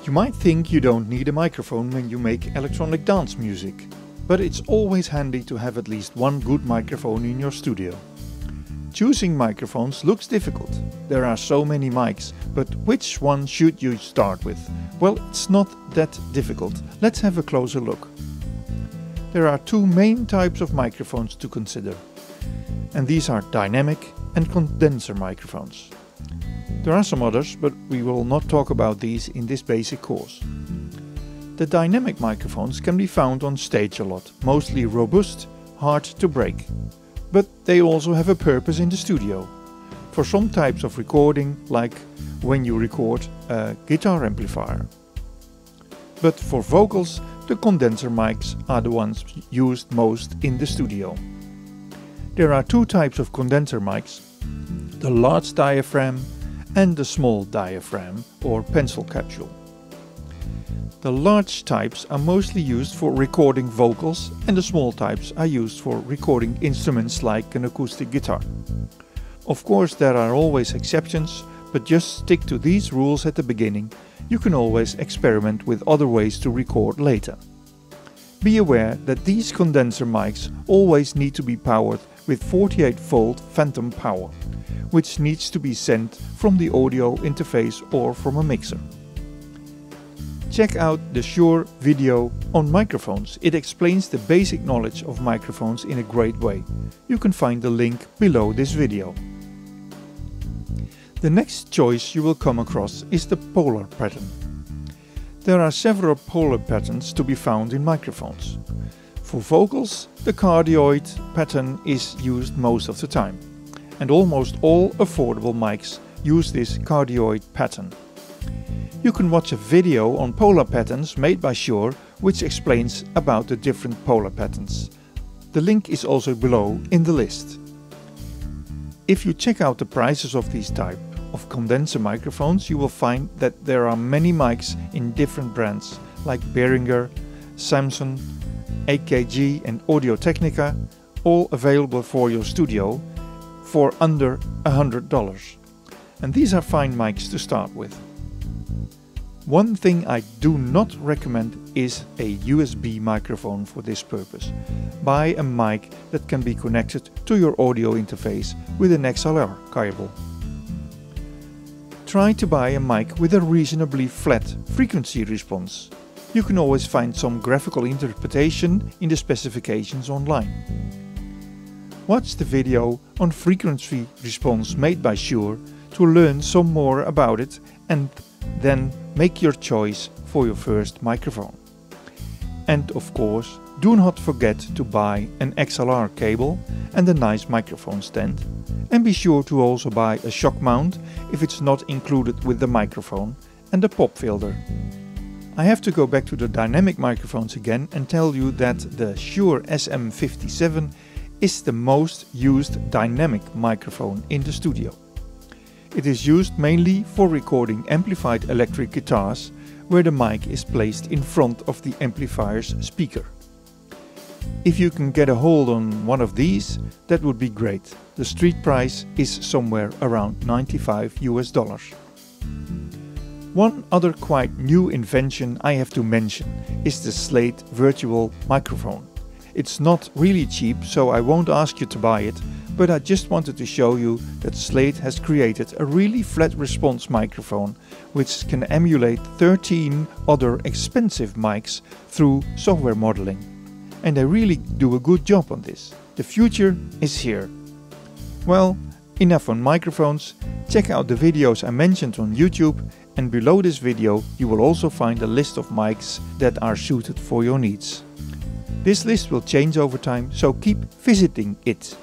You might think you don't need a microphone when you make electronic dance music, but it's always handy to have at least one good microphone in your studio. Choosing microphones looks difficult. There are so many mics, but which one should you start with? Well, it's not that difficult. Let's have a closer look. There are two main types of microphones to consider, and these are dynamic and condenser microphones. There are some others, but we will not talk about these in this basic course. The dynamic microphones can be found on stage a lot, mostly robust, hard to break. But they also have a purpose in the studio. For some types of recording, like when you record a guitar amplifier. But for vocals, the condenser mics are the ones used most in the studio. There are two types of condenser mics, the large diaphragm and the small diaphragm or pencil capsule. The large types are mostly used for recording vocals and the small types are used for recording instruments like an acoustic guitar. Of course, there are always exceptions, but just stick to these rules at the beginning. You can always experiment with other ways to record later. Be aware that these condenser mics always need to be powered with 48-volt phantom power, which needs to be sent from the audio interface or from a mixer. Check out the Shure video on microphones. It explains the basic knowledge of microphones in a great way. You can find the link below this video. The next choice you will come across is the polar pattern. There are several polar patterns to be found in microphones. For vocals, the cardioid pattern is used most of the time, and almost all affordable mics use this cardioid pattern. You can watch a video on polar patterns made by Shure, which explains about the different polar patterns. The link is also below in the list. If you check out the prices of these type of condenser microphones, you will find that there are many mics in different brands like Behringer, Samson, AKG and Audio-Technica, all available for your studio for under $100. And these are fine mics to start with. One thing I do not recommend is a USB microphone for this purpose. Buy a mic that can be connected to your audio interface with an XLR cable. Try to buy a mic with a reasonably flat frequency response. You can always find some graphical interpretation in the specifications online. Watch the video on frequency response made by Shure to learn some more about it and then make your choice for your first microphone. And of course, do not forget to buy an XLR cable and a nice microphone stand. And be sure to also buy a shock mount if it's not included with the microphone, and a pop filter. I have to go back to the dynamic microphones again and tell you that the Shure SM57 is the most used dynamic microphone in the studio. It is used mainly for recording amplified electric guitars, where the mic is placed in front of the amplifier's speaker. If you can get a hold on one of these, that would be great. The street price is somewhere around $95 US. One other quite new invention I have to mention is the Slate Virtual Microphone. It's not really cheap, so I won't ask you to buy it, but I just wanted to show you that Slate has created a really flat response microphone which can emulate 13 other expensive mics through software modeling. And they really do a good job on this. The future is here. Well, enough on microphones. Check out the videos I mentioned on YouTube, and below this video you will also find a list of mics that are suited for your needs. This list will change over time, so keep visiting it.